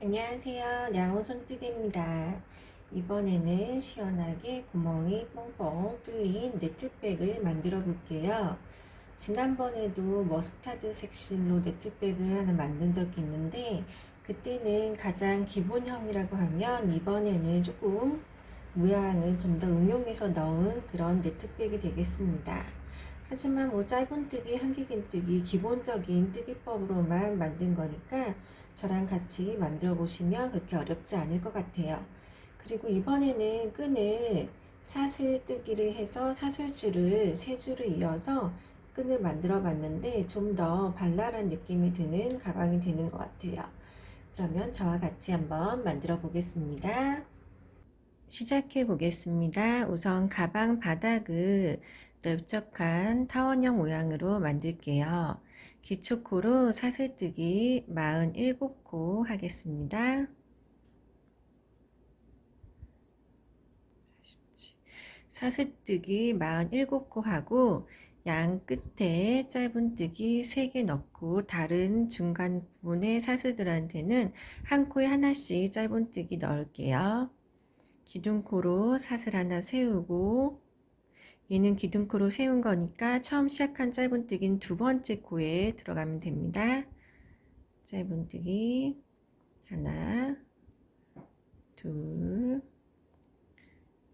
안녕하세요. 양호 손뜨개입니다. 이번에는 시원하게 구멍이 뻥뻥 뚫린 네트백을 만들어 볼게요. 지난번에도 머스타드 색실로 네트백을 하나 만든 적이 있는데 그때는 가장 기본형이라고 하면 이번에는 조금 모양을 좀 더 응용해서 넣은 그런 네트백이 되겠습니다. 하지만 뭐 짧은뜨기, 한길긴뜨기 기본적인 뜨기법으로만 만든 거니까 저랑 같이 만들어 보시면 그렇게 어렵지 않을 것 같아요. 그리고 이번에는 끈을 사슬뜨기를 해서 사슬줄을 세 줄을 이어서 끈을 만들어 봤는데 좀 더 발랄한 느낌이 드는 가방이 되는 것 같아요. 그러면 저와 같이 한번 만들어 보겠습니다. 시작해 보겠습니다. 우선 가방 바닥을 넓적한 타원형 모양으로 만들게요. 기초코로 사슬뜨기 47코 하겠습니다. 사슬뜨기 47코 하고 양 끝에 짧은뜨기 3개 넣고 다른 중간 부분의 사슬들한테는 한 코에 하나씩 짧은뜨기 넣을게요. 기둥코로 사슬 하나 세우고 얘는 기둥코로 세운 거니까 처음 시작한 짧은뜨기는 두 번째 코에 들어가면 됩니다. 짧은뜨기 하나, 둘,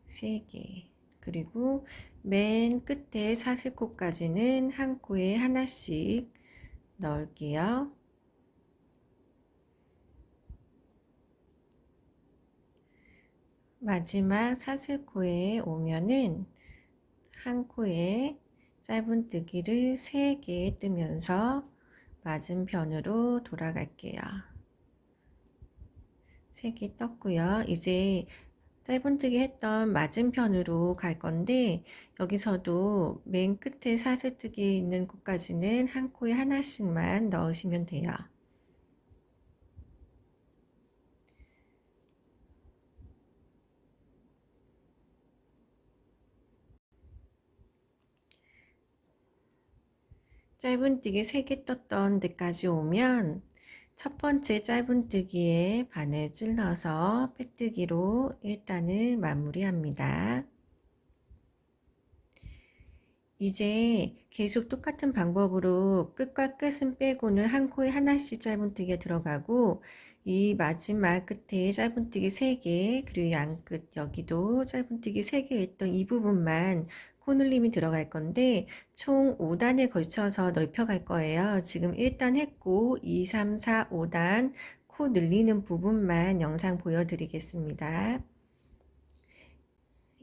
세 개. 그리고 맨 끝에 사슬코까지는 한 코에 하나씩 넣을게요. 마지막 사슬코에 오면은 한 코에 짧은뜨기를 3개 뜨면서 맞은편으로 돌아갈게요. 3개 떴고요. 이제 짧은뜨기 했던 맞은편으로 갈 건데 여기서도 맨 끝에 사슬뜨기 있는 곳까지는 한 코에 하나씩만 넣으시면 돼요. 짧은뜨기 3개 떴던 데까지 오면 첫 번째 짧은뜨기에 바늘 찔러서 빼뜨기로 일단은 마무리합니다. 이제 계속 똑같은 방법으로 끝과 끝은 빼고는 한 코에 하나씩 짧은뜨기가 들어가고 이 마지막 끝에 짧은뜨기 3개 그리고 양끝 여기도 짧은뜨기 3개 했던 이 부분만 코늘림이 들어갈 건데 총 5단에 걸쳐서 넓혀갈 거예요. 지금 1단 했고 2, 3, 4, 5단 코 늘리는 부분만 영상 보여드리겠습니다.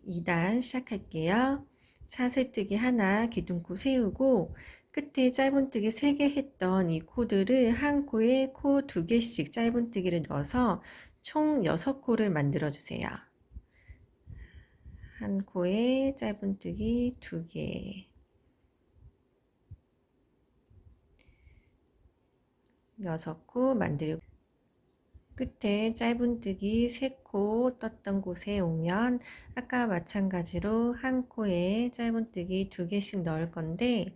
2단 시작할게요. 사슬뜨기 하나 기둥코 세우고 끝에 짧은뜨기 3개 했던 이 코들을 한 코에 코 2개씩 짧은뜨기를 넣어서 총 6코를 만들어 주세요. 한 코에 짧은뜨기 2개 6코 만들고 끝에 짧은뜨기 3코 떴던 곳에 오면 아까 마찬가지로 한 코에 짧은뜨기 2개씩 넣을 건데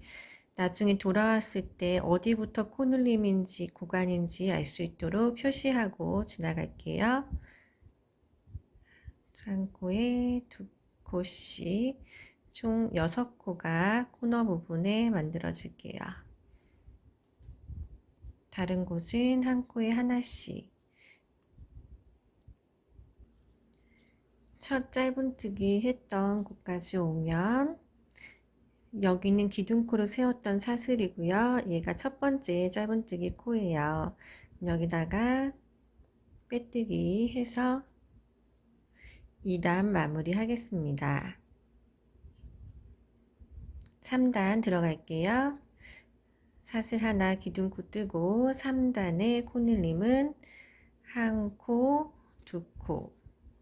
나중에 돌아왔을 때 어디부터 코늘림인지 구간인지 알 수 있도록 표시하고 지나갈게요. 한 코에 2코씩 총 6코가 코너 부분에 만들어질게요. 다른 곳은 한 코에 하나씩 첫 짧은뜨기 했던 곳까지 오면 여기는 기둥코로 세웠던 사슬이고요. 얘가 첫 번째 짧은뜨기 코예요. 여기다가 빼뜨기 해서 2단 마무리 하겠습니다. 3단 들어갈게요. 사슬 하나 기둥코 뜨고 3단의 코늘림은 한 코, 2코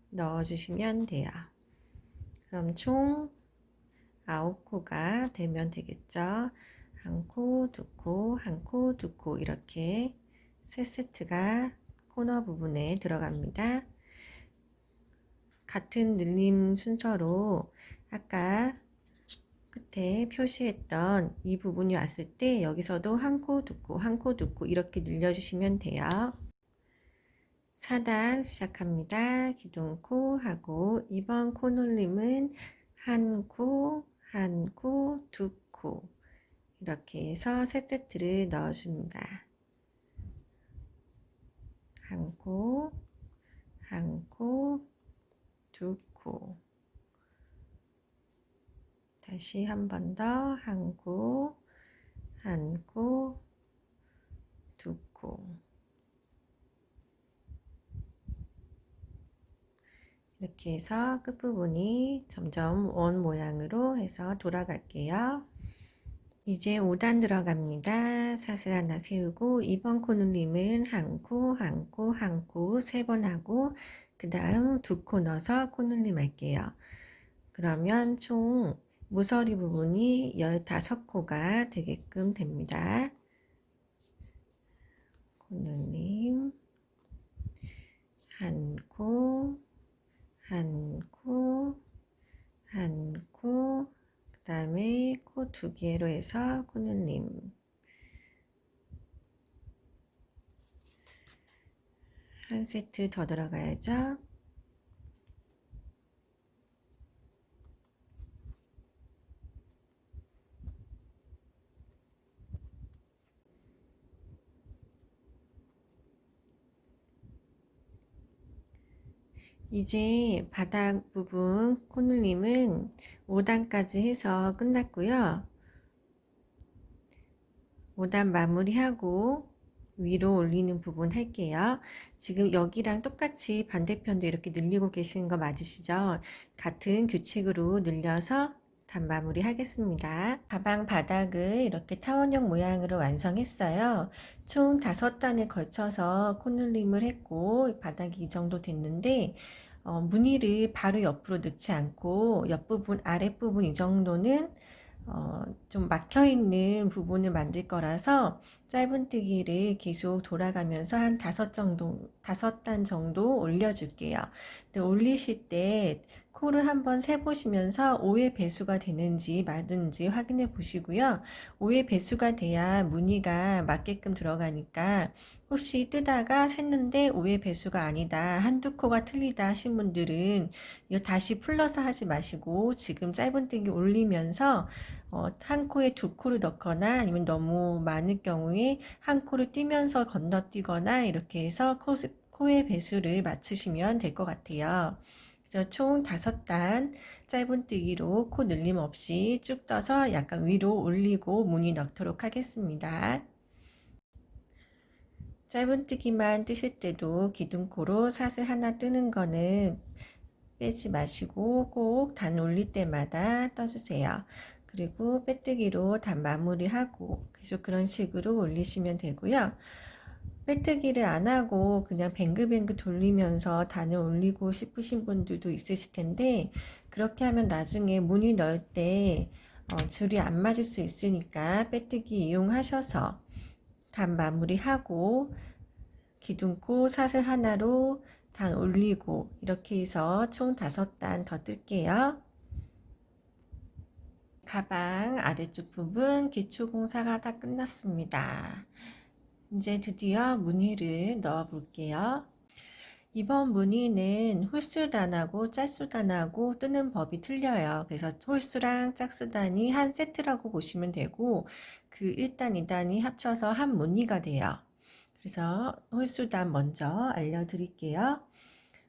넣어주시면 돼요. 그럼 총 9코가 되면 되겠죠. 한 코, 2코, 한 코, 2코 이렇게 세 세트가 코너 부분에 들어갑니다. 같은 늘림 순서로 아까 끝에 표시했던 이 부분이 왔을 때 여기서도 한 코, 2코, 한 코, 2코 이렇게 늘려주시면 돼요. 4단 시작합니다. 기둥코 하고 2번 코놀림은 한 코, 한 코, 두 코 이렇게 해서 세 세트를 넣어줍니다. 한 코, 한 코, 두 코. 다시 한 번 더 한 코, 한 코, 두 코. 이렇게 해서 끝부분이 점점 원 모양으로 해서 돌아갈게요. 이제 5단 들어갑니다. 사슬 하나 세우고 2번 코 눌림은 한 코, 한 코, 한 코, 3번 하고 그 다음 두 코 넣어서 코 눌림 할게요. 그러면 총 모서리 부분이 15코가 되게끔 됩니다. 코 눌림 한 코, 한 코, 한 코, 그 다음에 코 2개로 해서 코 눌림 한 세트 더 들어가야죠. 이제 바닥 부분 코눌림은 5단까지 해서 끝났고요. 5단 마무리하고 위로 올리는 부분 할게요. 지금 여기랑 똑같이 반대편도 이렇게 늘리고 계시는 거 맞으시죠? 같은 규칙으로 늘려서 단 마무리 하겠습니다. 가방 바닥을 이렇게 타원형 모양으로 완성했어요. 총 5단에 걸쳐서 코눌림을 했고 바닥이 이 정도 됐는데 무늬를 바로 옆으로 넣지 않고 옆부분, 아랫부분 이 정도는 좀 막혀있는 부분을 만들 거라서 짧은뜨기를 계속 돌아가면서 한 5단 정도 올려줄게요. 근데 올리실 때 코를 한번 세보시면서 5의 배수가 되는지 맞는지 확인해 보시고요. 5의 배수가 돼야 무늬가 맞게끔 들어가니까 혹시 뜨다가 샜는데 5의 배수가 아니다, 한두 코가 틀리다 하신 분들은 이거 다시 풀러서 하지 마시고 지금 짧은뜨기 올리면서 한 코에 두 코를 넣거나 아니면 너무 많을 경우에 한 코를 띄면서 건너뛰거나 이렇게 해서 코의 배수를 맞추시면 될 것 같아요. 그래서 총 5단 짧은뜨기로 코 늘림 없이 쭉 떠서 약간 위로 올리고 무늬 넣도록 하겠습니다. 짧은뜨기만 뜨실 때도 기둥코로 사슬 하나 뜨는 거는 빼지 마시고 꼭 단 올릴 때마다 떠주세요. 그리고 빼뜨기로 단 마무리하고 계속 그런 식으로 올리시면 되고요. 빼뜨기를 안 하고 그냥 뱅글뱅글 돌리면서 단을 올리고 싶으신 분들도 있으실 텐데 그렇게 하면 나중에 무늬 넣을 때 줄이 안 맞을 수 있으니까 빼뜨기 이용하셔서 단 마무리하고 기둥코 사슬 하나로 단 올리고 이렇게 해서 총 5단 더 뜰게요. 가방 아래쪽 부분 기초공사가 다 끝났습니다. 이제 드디어 무늬를 넣어 볼게요. 이번 무늬는 홀수단하고 짝수단하고 뜨는 법이 틀려요. 그래서 홀수랑 짝수단이 한 세트라고 보시면 되고 그 1단, 2단이 합쳐서 한 무늬가 돼요. 그래서 홀수단 먼저 알려드릴게요.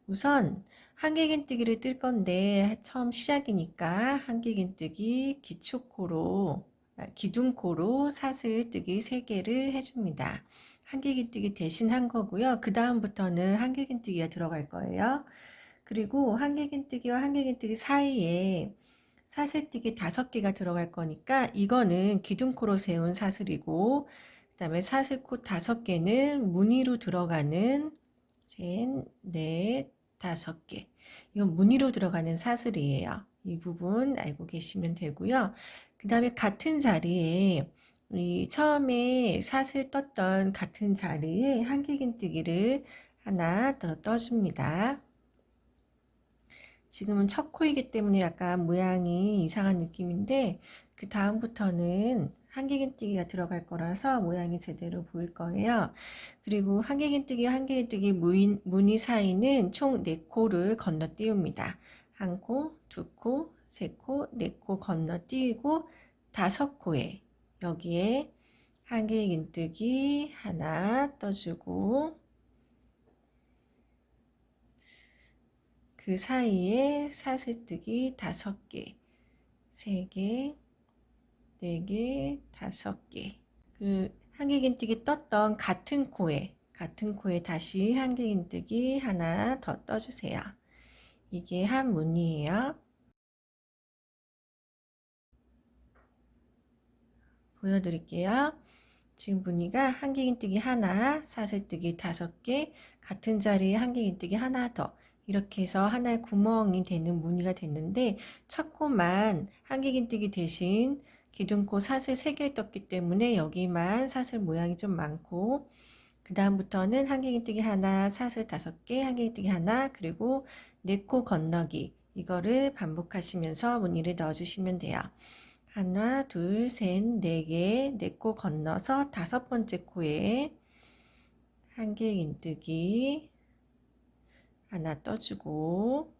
우선 한길긴뜨기를 뜰 건데 처음 시작이니까 한길긴뜨기 기초코로 기둥코로 사슬뜨기 3개를 해줍니다. 한길긴뜨기 대신 한 거고요. 그 다음부터는 한길긴뜨기가 들어갈 거예요. 그리고 한길긴뜨기와 한길긴뜨기 사이에 사슬뜨기 5개가 들어갈 거니까 이거는 기둥코로 세운 사슬이고 그 다음에 사슬코 5개는 무늬로 들어가는 셋, 넷, 5개. 이건 무늬로 들어가는 사슬이에요. 이 부분 알고 계시면 되고요. 그 다음에 같은 자리에 이 처음에 사슬 떴던 같은 자리에 한길긴뜨기를 하나 더 떠줍니다. 지금은 첫 코이기 때문에 약간 모양이 이상한 느낌인데 그 다음부터는 한길긴뜨기가 들어갈 거라서 모양이 제대로 보일 거예요. 그리고 한길긴뜨기와 한길긴뜨기 무늬 사이는 총 4코를 건너띄웁니다. 1코, 2코, 3코, 4코 건너띄우고 5코에 여기에 한길긴뜨기 하나 떠주고 그 사이에 사슬뜨기 5개, 3개, 4개, 5개. 그 한길긴뜨기 떴던 같은 코에 다시 한길긴뜨기 하나 더 떠주세요. 이게 한 무늬예요. 보여드릴게요. 지금 무늬가 한길긴뜨기 하나, 사슬뜨기 5개, 같은 자리에 한길긴뜨기 하나 더 이렇게 해서 하나의 구멍이 되는 무늬가 됐는데 첫 코만 한길긴뜨기 대신 기둥코 사슬 3개를 떴기 때문에 여기만 사슬 모양이 좀 많고 그 다음부터는 한길긴뜨기 하나, 사슬 5개, 한길긴뜨기 하나, 그리고 4코 건너기 이거를 반복하시면서 무늬를 넣어주시면 돼요. 하나, 둘, 셋, 4개, 4코 건너서 5번째 코에 한길긴뜨기 하나 떠주고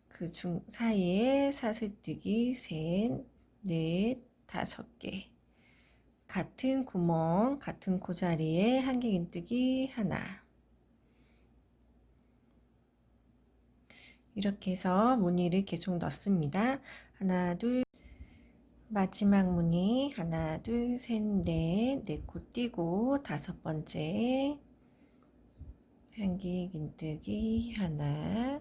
그 중 사이에 사슬뜨기 셋, 넷, 5개 같은 구멍, 같은 코 자리에 한길긴뜨기 하나 이렇게 해서 무늬를 계속 넣습니다. 하나, 둘, 마지막 무늬 하나, 둘, 셋, 넷, 4코 띄고 5번째 한길긴뜨기 하나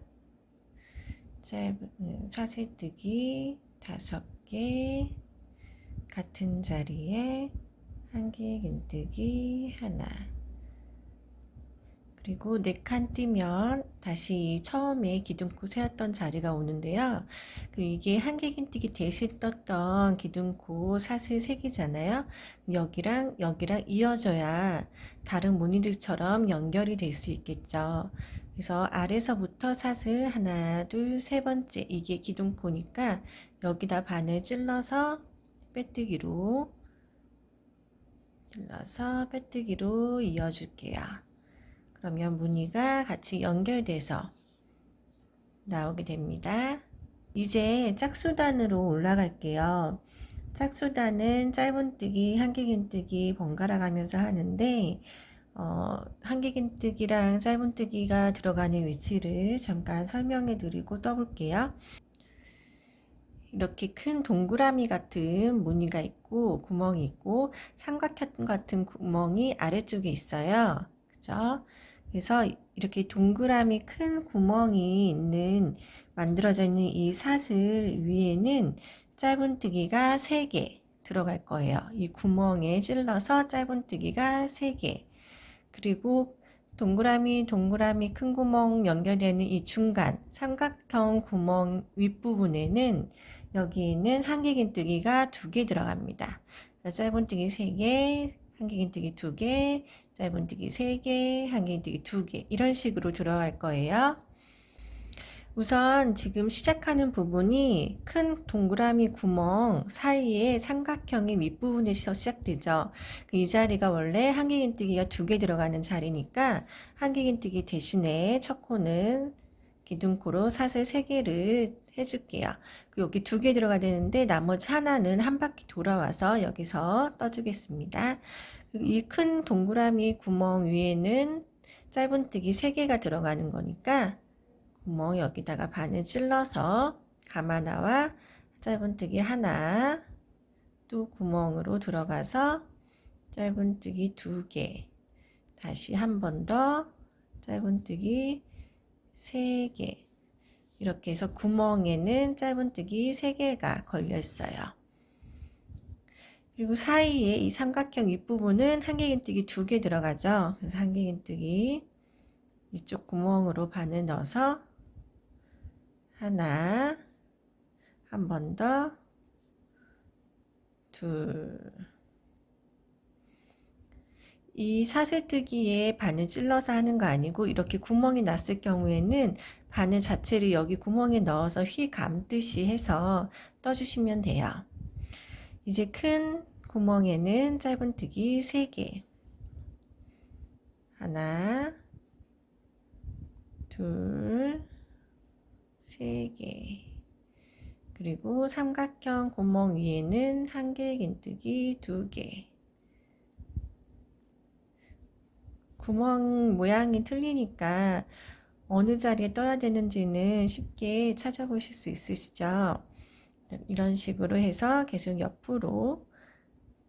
짧은 사슬뜨기 5개 같은 자리에 한길긴뜨기 하나 그리고 4칸 띄면 다시 처음에 기둥코 세웠던 자리가 오는데요. 이게 한길긴뜨기 대신 떴던 기둥코 사슬 3개잖아요. 여기랑 이어져야 다른 무늬들처럼 연결이 될 수 있겠죠. 그래서 아래서부터 사슬 하나, 둘, 3번째 이게 기둥코니까 여기다 바늘 찔러서 빼뜨기로 이어줄게요. 그러면 무늬가 같이 연결돼서 나오게 됩니다. 이제 짝수단으로 올라갈게요. 짝수단은 짧은뜨기, 한길긴뜨기 번갈아 가면서 하는데 한길긴뜨기랑 짧은뜨기가 들어가는 위치를 잠깐 설명해 드리고 떠볼게요. 이렇게 큰 동그라미 같은 무늬가 있고 구멍이 있고 삼각형 같은 구멍이 아래쪽에 있어요. 그죠? 그래서 이렇게 동그라미 큰 구멍이 만들어져 있는 이 사슬 위에는 짧은뜨기가 3개 들어갈 거예요. 이 구멍에 찔러서 짧은뜨기가 3개 그리고 동그라미 큰 구멍 연결되는 이 중간 삼각형 구멍 윗부분에는 여기에는 한길긴뜨기가 2개 들어갑니다. 짧은뜨기 3개, 한길긴뜨기 2개, 짧은뜨기 3개, 한길긴뜨기 2개 이런 식으로 들어갈 거예요. 우선 지금 시작하는 부분이 큰 동그라미 구멍 사이에 삼각형의 윗부분에서 시작되죠. 이 자리가 원래 한길긴뜨기가 2개 들어가는 자리니까 한길긴뜨기 대신에 첫 코는 기둥코로 사슬 3개를 해줄게요. 여기 2개 들어가야 되는데 나머지 하나는 한 바퀴 돌아와서 여기서 떠주겠습니다. 이 큰 동그라미 구멍 위에는 짧은뜨기 3개가 들어가는 거니까 구멍 여기다가 바늘 찔러서 가마나와 짧은뜨기 하나 또 구멍으로 들어가서 짧은뜨기 2개 다시 한 번 더 짧은뜨기 3개 이렇게 해서 구멍에는 짧은뜨기 3개가 걸려 있어요. 그리고 사이에 이 삼각형 윗부분은 한길긴뜨기 2개 들어가죠. 그래서 한길긴뜨기 이쪽 구멍으로 바늘 넣어서 하나, 한 번 더, 둘. 이 사슬뜨기에 바늘 찔러서 하는 거 아니고 이렇게 구멍이 났을 경우에는 바늘 자체를 여기 구멍에 넣어서 휘 감듯이 해서 떠주시면 돼요. 이제 큰 구멍에는 짧은뜨기 3개. 하나, 둘, 3개. 그리고 삼각형 구멍 위에는 한길긴뜨기 2개. 구멍 모양이 틀리니까 어느 자리에 떠야 되는지는 쉽게 찾아보실 수 있으시죠? 이런 식으로 해서 계속 옆으로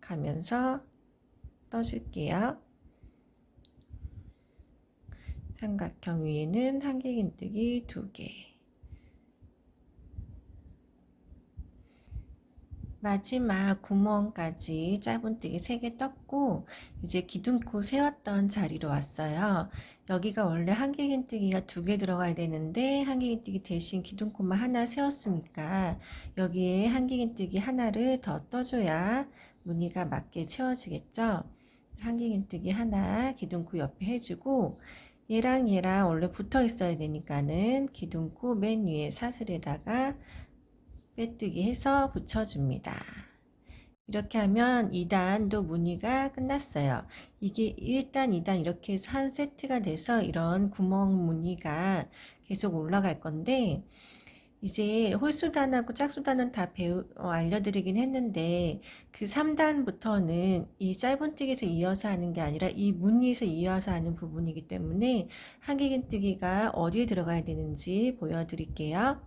가면서 떠줄게요. 삼각형 위에는 한길긴뜨기 2개. 마지막 구멍까지 짧은뜨기 3개 떴고 이제 기둥코 세웠던 자리로 왔어요. 여기가 원래 한길긴뜨기가 2개 들어가야 되는데 한길긴뜨기 대신 기둥코만 하나 세웠으니까 여기에 한길긴뜨기 하나를 더 떠줘야 무늬가 맞게 채워지겠죠. 한길긴뜨기 하나 기둥코 옆에 해주고 얘랑 원래 붙어 있어야 되니까는 기둥코 맨 위에 사슬에다가 빼뜨기 해서 붙여줍니다. 이렇게 하면 2단도 무늬가 끝났어요. 이게 1단, 2단 이렇게 해서 한 세트가 돼서 이런 구멍 무늬가 계속 올라갈 건데 이제 홀수단하고 짝수단은 다 알려드리긴 했는데 그 3단부터는 이 짧은뜨기에서 이어서 하는 게 아니라 이 무늬에서 이어서 하는 부분이기 때문에 한길긴뜨기가 어디에 들어가야 되는지 보여드릴게요.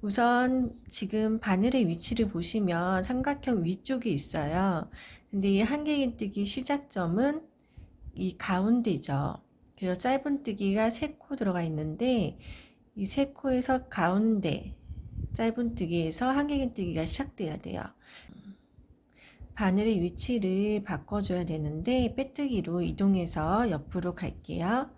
우선 지금 바늘의 위치를 보시면 삼각형 위쪽에 있어요. 근데 이 한길긴뜨기 시작점은 이 가운데죠. 그래서 짧은뜨기가 3코 들어가 있는데 이 3코에서 가운데 짧은뜨기에서 한길긴뜨기가 시작돼야 돼요. 바늘의 위치를 바꿔줘야 되는데 빼뜨기로 이동해서 옆으로 갈게요.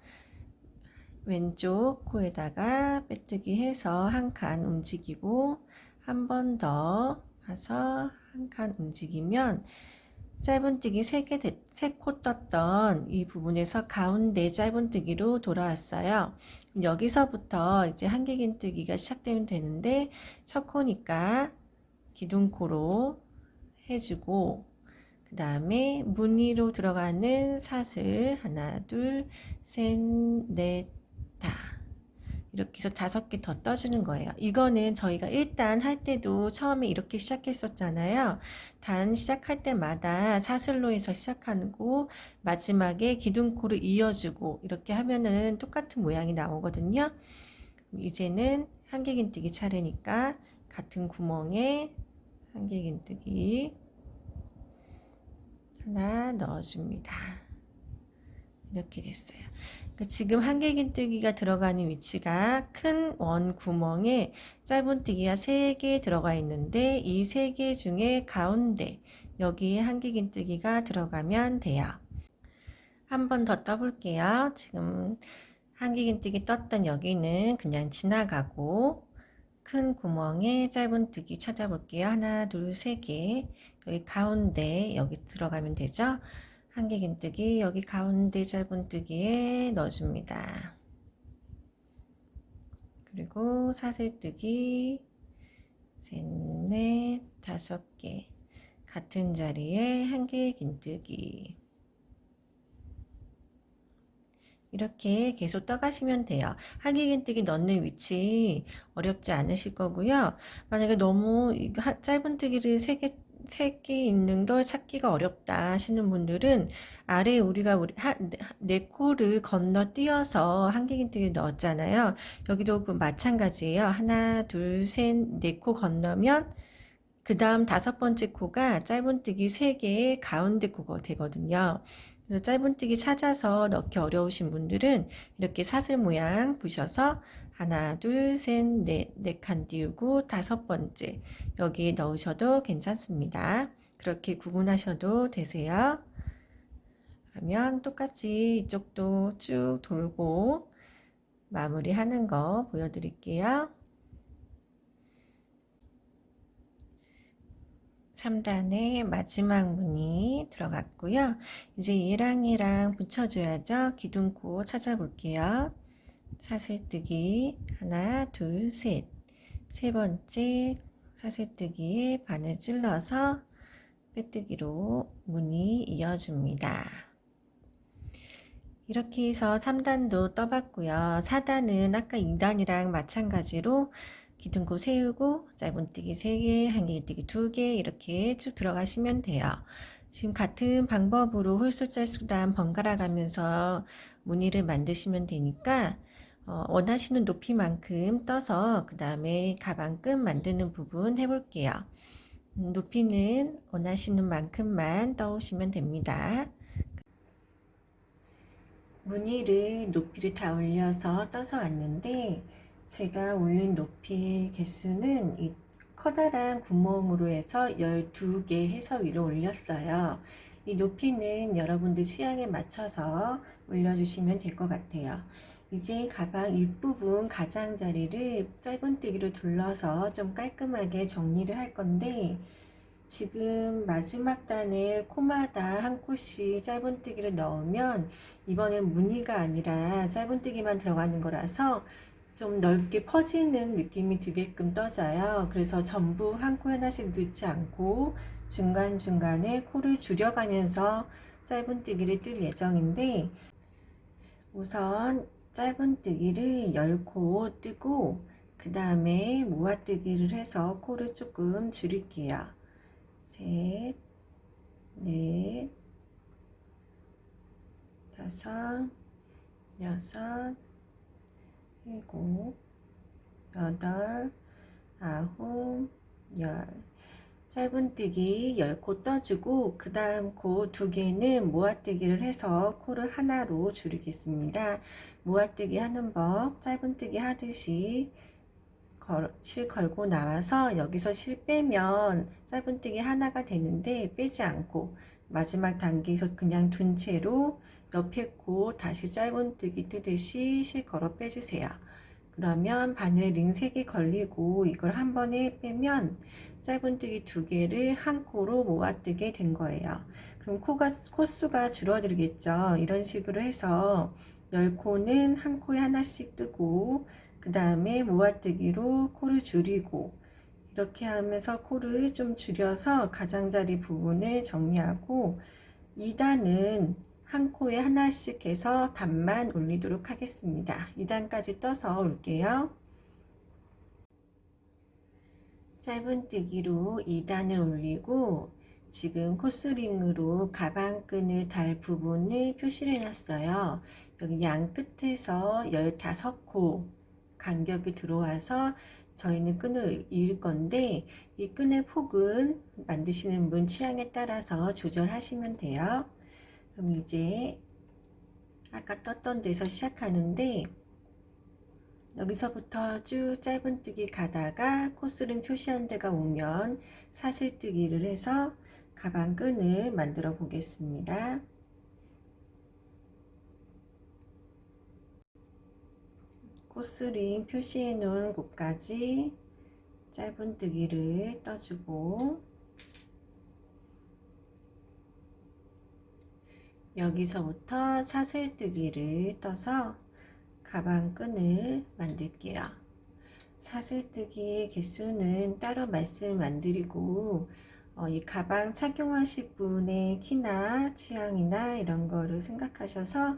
왼쪽 코에다가 빼뜨기 해서 한 칸 움직이고 한 번 더 가서 한 칸 움직이면 짧은뜨기 3코 떴던 이 부분에서 가운데 짧은뜨기로 돌아왔어요. 여기서부터 이제 한길긴뜨기가 시작되면 되는데 첫 코니까 기둥코로 해주고 그 다음에 무늬로 들어가는 사슬 하나 둘 셋 넷 다 이렇게 해서 5개 더 떠주는 거예요. 이거는 저희가 일단 할 때도 처음에 이렇게 시작했었잖아요. 단 시작할 때마다 사슬로 해서 시작하고 마지막에 기둥코로 이어주고 이렇게 하면은 똑같은 모양이 나오거든요. 이제는 한길긴뜨기 차례니까 같은 구멍에 한길긴뜨기 하나 넣어줍니다. 이렇게 됐어요. 지금 한길긴뜨기가 들어가는 위치가 큰 원 구멍에 짧은뜨기가 3개 들어가 있는데 이 3개 중에 가운데 여기에 한길긴뜨기가 들어가면 돼요. 한 번 더 떠볼게요. 지금 한길긴뜨기 떴던 여기는 그냥 지나가고 큰 구멍에 짧은뜨기 찾아볼게요. 하나, 둘, 3개. 여기 가운데 여기 들어가면 되죠. 한길긴뜨기 여기 가운데 짧은뜨기에 넣어줍니다. 그리고 사슬뜨기 셋, 넷, 5개 같은 자리에 한길긴뜨기 이렇게 계속 떠가시면 돼요. 한길긴뜨기 넣는 위치 어렵지 않으실 거고요. 만약에 너무 짧은뜨기를 3개 있는 걸 찾기가 어렵다 하시는 분들은 아래에 우리가 4코를 건너뛰어서 한길긴뜨기 넣었잖아요. 여기도 그 마찬가지예요. 하나, 둘, 셋, 4코 건너면 그 다음 5번째 코가 짧은뜨기 3개의 가운데 코가 되거든요. 그래서 짧은뜨기 찾아서 넣기 어려우신 분들은 이렇게 사슬 모양 보셔서 하나, 둘, 셋, 넷, 4칸 띄우고 5번째 여기에 넣으셔도 괜찮습니다. 그렇게 구분하셔도 되세요. 그러면 똑같이 이쪽도 쭉 돌고 마무리하는 거 보여드릴게요. 3단의 마지막 무늬 들어갔고요. 이제 얘랑 붙여줘야죠. 기둥코 찾아볼게요. 사슬뜨기 하나, 둘, 셋. 3번째 사슬뜨기에 바늘 찔러서 빼뜨기로 무늬 이어줍니다. 이렇게 해서 3단도 떠봤고요. 4단은 아까 2단이랑 마찬가지로 기둥코 세우고 짧은뜨기 3개, 한길뜨기 2개 이렇게 쭉 들어가시면 돼요. 지금 같은 방법으로 홀수짤수단 번갈아 가면서 무늬를 만드시면 되니까 원하시는 높이만큼 떠서 그 다음에 가방끈 만드는 부분 해볼게요. 높이는 원하시는 만큼만 떠오시면 됩니다. 무늬를 높이를 다 올려서 떠서 왔는데 제가 올린 높이 개수는 이 커다란 구멍으로 해서 12개 해서 위로 올렸어요. 이 높이는 여러분들 취향에 맞춰서 올려주시면 될 것 같아요. 이제 가방 윗부분 가장자리를 짧은뜨기로 둘러서 좀 깔끔하게 정리를 할 건데 지금 마지막 단에 코마다 한 콧씩 짧은뜨기를 넣으면 이번엔 무늬가 아니라 짧은뜨기만 들어가는 거라서 좀 넓게 퍼지는 느낌이 들게끔 떠져요. 그래서 전부 한 코 하나씩 넣지 않고 중간중간에 코를 줄여가면서 짧은뜨기를 뜰 예정인데 우선 짧은뜨기를 10코 뜨고 그 다음에 모아뜨기를 해서 코를 조금 줄일게요. 셋, 넷, 다섯, 여섯, 일곱, 여덟, 아홉, 열. 짧은뜨기 10코 떠주고 그 다음 코 2개는 모아뜨기를 해서 코를 하나로 줄이겠습니다. 모아뜨기 하는 법 짧은뜨기 하듯이 실 걸고 나와서 여기서 실 빼면 짧은뜨기 하나가 되는데 빼지 않고 마지막 단계에서 그냥 둔 채로 옆에 코 다시 짧은뜨기 뜨듯이 실 걸어 빼주세요. 그러면 바늘 링 3개 걸리고 이걸 한 번에 빼면 짧은뜨기 2개를 한 코로 모아뜨게 된 거예요. 그럼 코수가 줄어들겠죠. 이런 식으로 해서 10코는 한 코에 하나씩 뜨고 그 다음에 모아뜨기로 코를 줄이고 이렇게 하면서 코를 좀 줄여서 가장자리 부분을 정리하고 2단은 한 코에 하나씩 해서 단만 올리도록 하겠습니다. 2단까지 떠서 올게요. 짧은뜨기로 2단을 올리고 지금 코스링으로 가방끈을 달 부분을 표시를 해놨어요. 여기 양 끝에서 15코 간격이 들어와서 저희는 끈을 이을 건데 이 끈의 폭은 만드시는 분 취향에 따라서 조절하시면 돼요. 그럼 이제 아까 떴던 데서 시작하는데 여기서부터 쭉 짧은뜨기 가다가 코스링 표시한 데가 오면 사슬뜨기를 해서 가방끈을 만들어 보겠습니다. 코스링 표시해 놓은 곳까지 짧은뜨기를 떠주고 여기서부터 사슬뜨기를 떠서 가방끈을 만들게요. 사슬뜨기 개수는 따로 말씀 안 드리고 이 가방 착용하실 분의 키나 취향이나 이런 거를 생각하셔서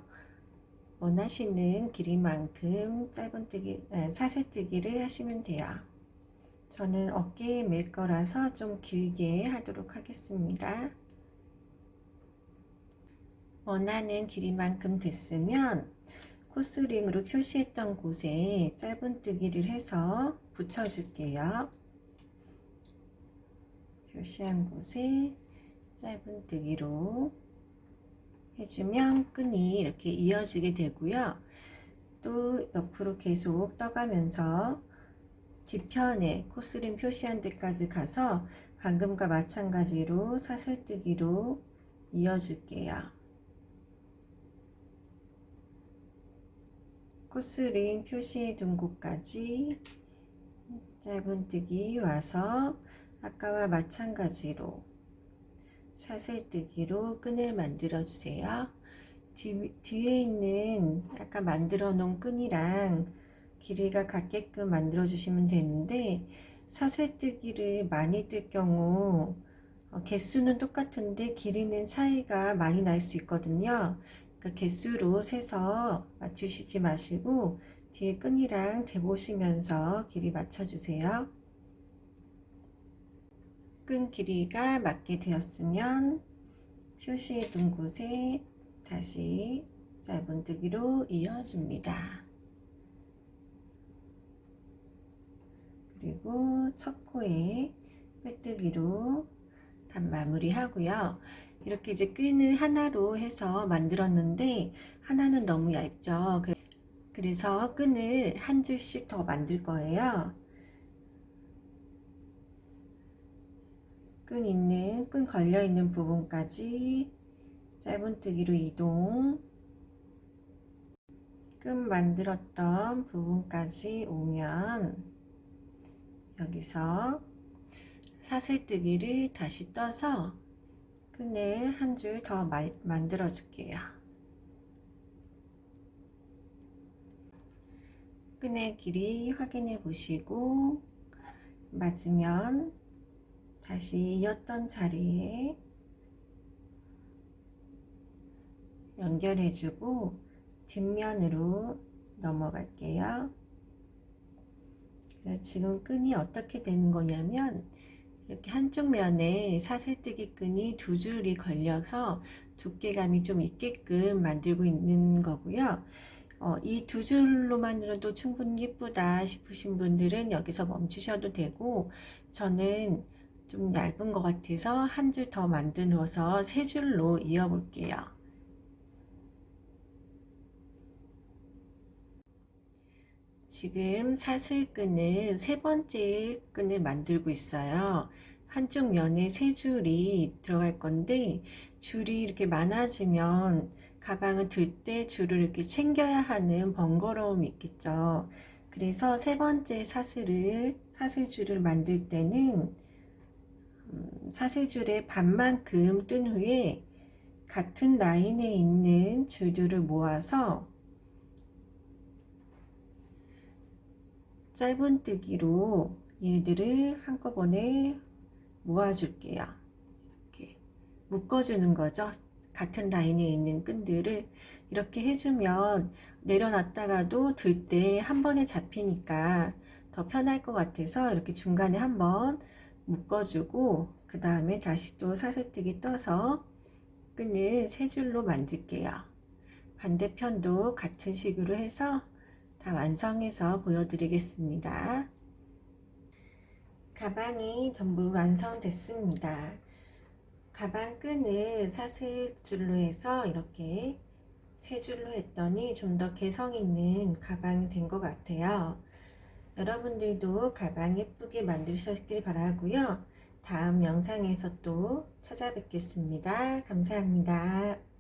원하시는 길이만큼 사슬뜨기를 하시면 돼요. 저는 어깨에 맬 거라서 좀 길게 하도록 하겠습니다. 원하는 길이만큼 됐으면 코스링으로 표시했던 곳에 짧은뜨기를 해서 붙여줄게요. 표시한 곳에 짧은뜨기로 해주면 끈이 이렇게 이어지게 되고요. 또 옆으로 계속 떠가면서 뒤편에 코스링 표시한 데까지 가서 방금과 마찬가지로 사슬뜨기로 이어줄게요. 코스링 표시해 둔 곳까지 짧은뜨기 와서 아까와 마찬가지로 사슬뜨기로 끈을 만들어 주세요. 뒤에 있는 아까 만들어 놓은 끈이랑 길이가 같게끔 만들어 주시면 되는데 사슬뜨기를 많이 뜰 경우 개수는 똑같은데 길이는 차이가 많이 날 수 있거든요. 그러니까 개수로 세서 맞추시지 마시고 뒤에 끈이랑 대보시면서 길이 맞춰주세요. 끈 길이가 맞게 되었으면 표시해둔 곳에 다시 짧은뜨기로 이어줍니다. 그리고 첫 코에 빼뜨기로 단 마무리 하고요. 이렇게 이제 끈을 하나로 해서 만들었는데 하나는 너무 얇죠. 그래서 끈을 한 줄씩 더 만들 거예요. 끈 걸려 있는 부분까지 짧은뜨기로 이동. 끈 만들었던 부분까지 오면 여기서 사슬뜨기를 다시 떠서 끈을 한 줄 더 만들어 줄게요. 끈의 길이 확인해 보시고 맞으면 다시 이었던 자리에 연결해 주고 뒷면으로 넘어갈게요. 지금 끈이 어떻게 되는 거냐면 이렇게 한쪽 면에 사슬뜨기 끈이 두 줄이 걸려서 두께감이 좀 있게끔 만들고 있는 거고요. 이 두 줄로만으로도 충분히 예쁘다 싶으신 분들은 여기서 멈추셔도 되고, 저는 좀 얇은 것 같아서 한 줄 더 만들어서 세 줄로 이어 볼게요. 지금 사슬끈을 세 번째 끈을 만들고 있어요. 한쪽 면에 세 줄이 들어갈 건데 줄이 이렇게 많아지면 가방을 들 때 줄을 이렇게 챙겨야 하는 번거로움이 있겠죠. 그래서 세 번째 사슬줄을 만들 때는 사슬줄의 반만큼 뜬 후에 같은 라인에 있는 줄들을 모아서 짧은뜨기로 얘들을 한꺼번에 모아줄게요. 이렇게 묶어주는 거죠. 같은 라인에 있는 끈들을 이렇게 해주면 내려놨다가도 들 때 한 번에 잡히니까 더 편할 것 같아서 이렇게 중간에 한번 묶어주고 그 다음에 다시 또 사슬뜨기 떠서 끈을 세 줄로 만들게요. 반대편도 같은 식으로 해서 다 완성해서 보여드리겠습니다. 가방이 전부 완성됐습니다. 가방 끈을 사슬줄로 해서 이렇게 세 줄로 했더니 좀 더 개성 있는 가방이 된 것 같아요. 여러분들도 가방 예쁘게 만드셨길 바라고요. 다음 영상에서 또 찾아뵙겠습니다. 감사합니다.